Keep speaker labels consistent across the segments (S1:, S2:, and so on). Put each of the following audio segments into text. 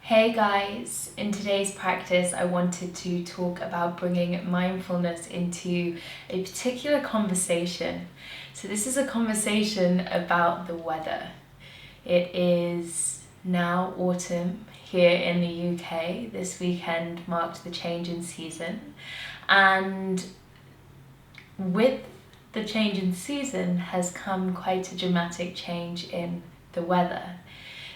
S1: Hey guys, in today's practice I wanted to talk about bringing mindfulness into a particular conversation. So this is a conversation about the weather. It is now autumn here in the UK. This weekend marked the change in season, and with the change in season has come quite a dramatic change in the weather.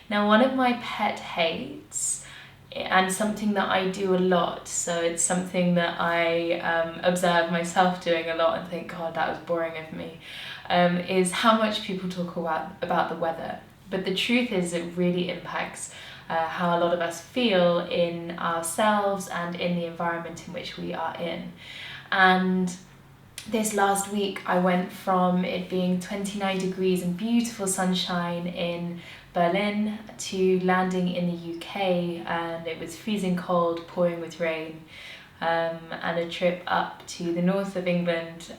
S1: Now, one of my pet hates, and something that I do a lot, so it's something that I observe myself doing a lot and think, God, that was boring of me, is how much people talk about the weather. But the truth is it really impacts how a lot of us feel in ourselves and in the environment in which we are in. And this last week I went from it being 29 degrees and beautiful sunshine in Berlin to landing in the UK, and it was freezing cold, pouring with rain, and a trip up to the north of England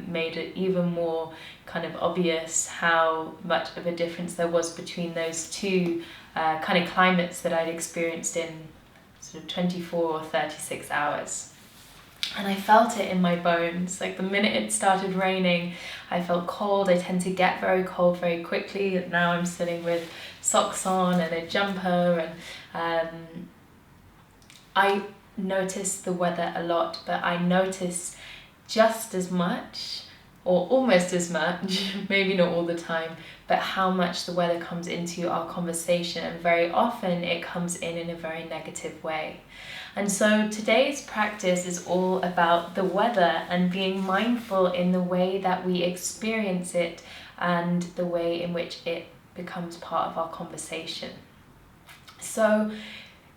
S1: made it even more kind of obvious how much of a difference there was between those two kind of climates that I'd experienced in sort of 24 or 36 hours. And I felt it in my bones. Like the minute it started raining, I felt cold. I tend to get very cold very quickly. And now I'm sitting with socks on and a jumper, and I notice the weather a lot, but I notice just as much, or almost as much, maybe not all the time, but how much the weather comes into our conversation, and very often it comes in a very negative way. And so today's practice is all about the weather and being mindful in the way that we experience it and the way in which it becomes part of our conversation. So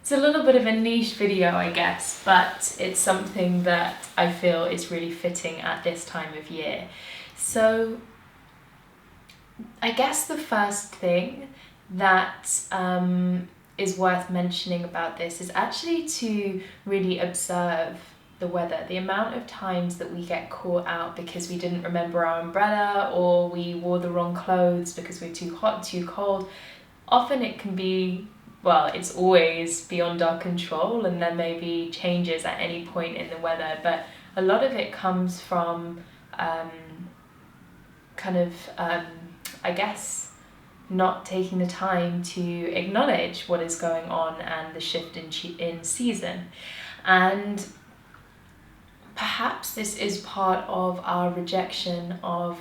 S1: it's a little bit of a niche video, I guess, but it's something that I feel is really fitting at this time of year. So I guess the first thing that is worth mentioning about this is actually to really observe the weather. The amount of times that we get caught out because we didn't remember our umbrella, or we wore the wrong clothes because we're too hot, too cold. Often it can be, well, it's always beyond our control, and there may be changes at any point in the weather, but a lot of it comes from I guess, not taking the time to acknowledge what is going on and the shift in season. And perhaps this is part of our rejection of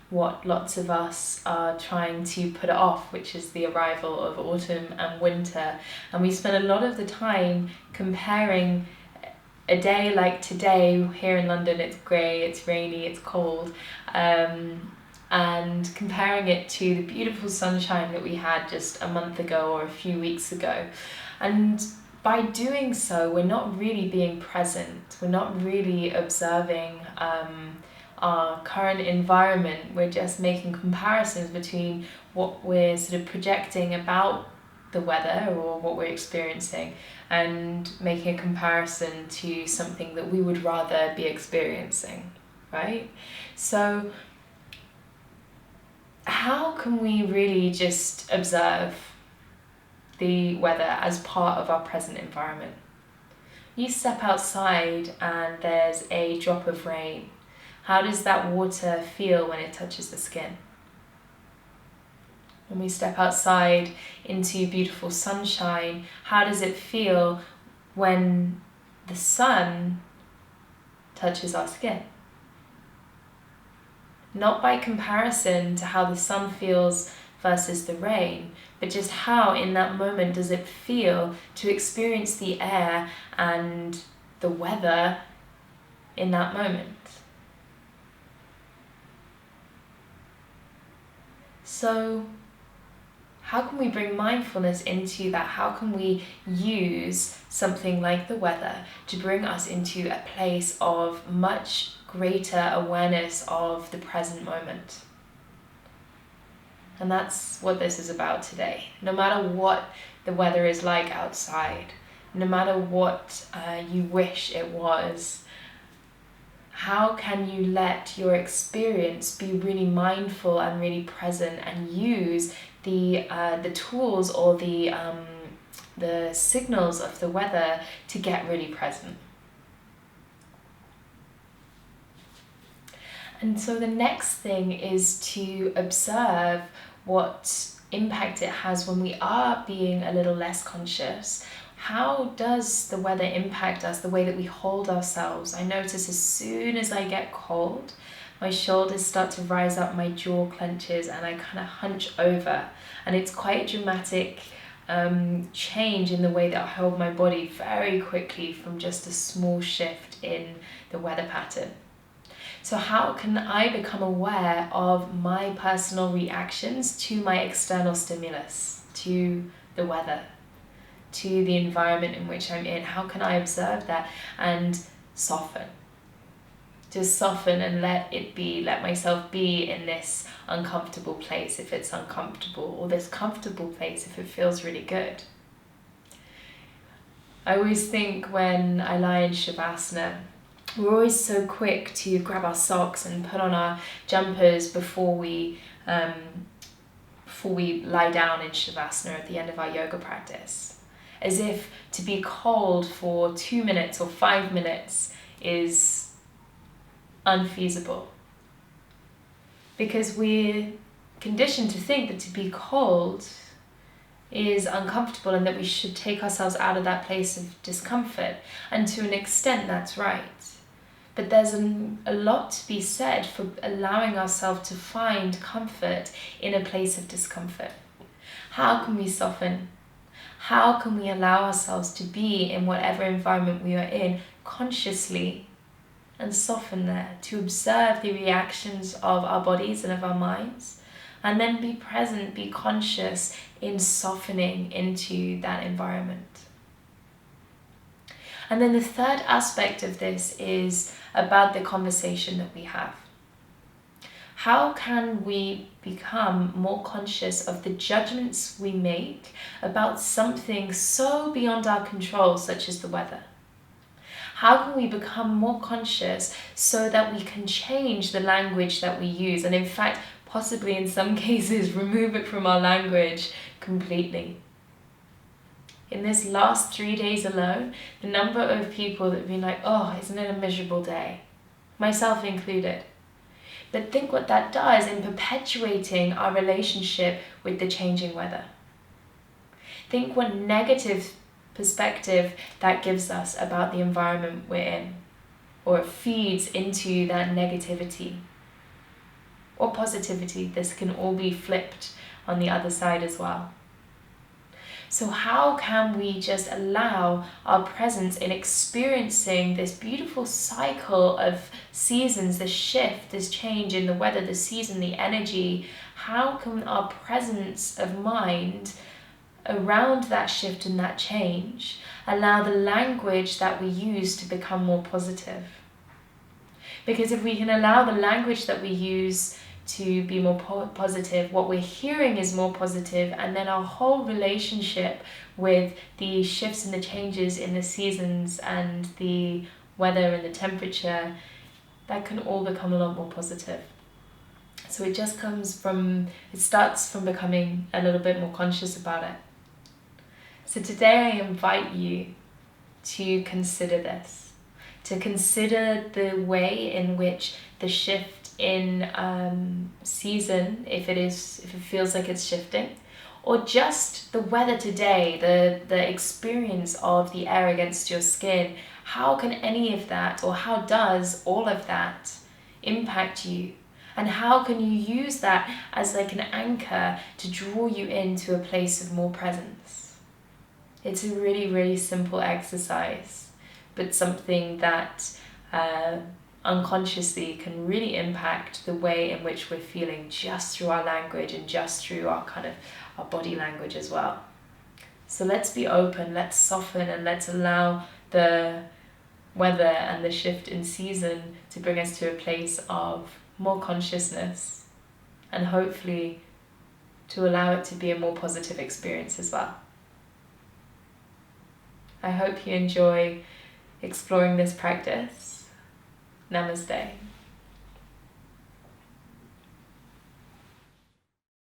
S1: what lots of us are trying to put off, which is the arrival of autumn and winter. And we spend a lot of the time comparing a day like today. Here in London it's grey, it's rainy, it's cold, and comparing it to the beautiful sunshine that we had just a month ago or a few weeks ago. And by doing so, we're not really being present. We're not really observing our current environment. We're just making comparisons between what we're sort of projecting about the weather or what we're experiencing, and making a comparison to something that we would rather be experiencing, right? So how can we really just observe the weather as part of our present environment? You step outside and there's a drop of rain. How does that water feel when it touches the skin? When we step outside into beautiful sunshine, how does it feel when the sun touches our skin? Not by comparison to how the sun feels versus the rain, but just how in that moment does it feel to experience the air and the weather in that moment. So how can we bring mindfulness into that? How can we use something like the weather to bring us into a place of much greater awareness of the present moment? And that's what this is about today. No matter what the weather is like outside, no matter what you wish it was, how can you let your experience be really mindful and really present, and use the tools or the the signals of the weather to get really present. And so the next thing is to observe what impact it has when we are being a little less conscious. How does the weather impact us, the way that we hold ourselves? I notice as soon as I get cold, my shoulders start to rise up, my jaw clenches, and I kind of hunch over. And it's quite a dramatic change in the way that I hold my body very quickly from just a small shift in the weather pattern. So how can I become aware of my personal reactions to my external stimulus, to the weather, to the environment in which I'm in? How can I observe that and soften? Just soften and let myself be in this uncomfortable place if it's uncomfortable, or this comfortable place if it feels really good. I always think when I lie in Shavasana, we're always so quick to grab our socks and put on our jumpers before we lie down in Shavasana at the end of our yoga practice. As if to be cold for 2 minutes or 5 minutes is unfeasible. Because we're conditioned to think that to be cold is uncomfortable and that we should take ourselves out of that place of discomfort. And to an extent, that's right. But there's a lot to be said for allowing ourselves to find comfort in a place of discomfort. How can we soften? How can we allow ourselves to be in whatever environment we are in consciously and soften there, to observe the reactions of our bodies and of our minds, and then be present, be conscious in softening into that environment? And then the third aspect of this is about the conversation that we have. How can we become more conscious of the judgments we make about something so beyond our control, such as the weather? How can we become more conscious so that we can change the language that we use, and in fact, possibly in some cases, remove it from our language completely? In this last 3 days alone, the number of people that have been like, oh, isn't it a miserable day? Myself included. But think what that does in perpetuating our relationship with the changing weather. Think what negative perspective that gives us about the environment we're in, or it feeds into that negativity or positivity. This can all be flipped on the other side as well. So how can we just allow our presence in experiencing this beautiful cycle of seasons, this shift, this change in the weather, the season, the energy? How can our presence of mind around that shift and that change allow the language that we use to become more positive? Because if we can allow the language that we use to be more positive, what we're hearing is more positive, and then our whole relationship with the shifts and the changes in the seasons and the weather and the temperature, that can all become a lot more positive. So it starts from becoming a little bit more conscious about it. So today I invite you to consider this, to consider the way in which the shift in season, if it feels like it's shifting, or just the weather today, the experience of the air against your skin, how can any of that, or how does all of that impact you? And how can you use that as like an anchor to draw you into a place of more presence? It's a really, really simple exercise, but something that unconsciously can really impact the way in which we're feeling just through our language and just through our body language as well. So let's be open, let's soften, and let's allow the weather and the shift in season to bring us to a place of more consciousness, and hopefully to allow it to be a more positive experience as well. I hope you enjoy exploring this practice. Namaste.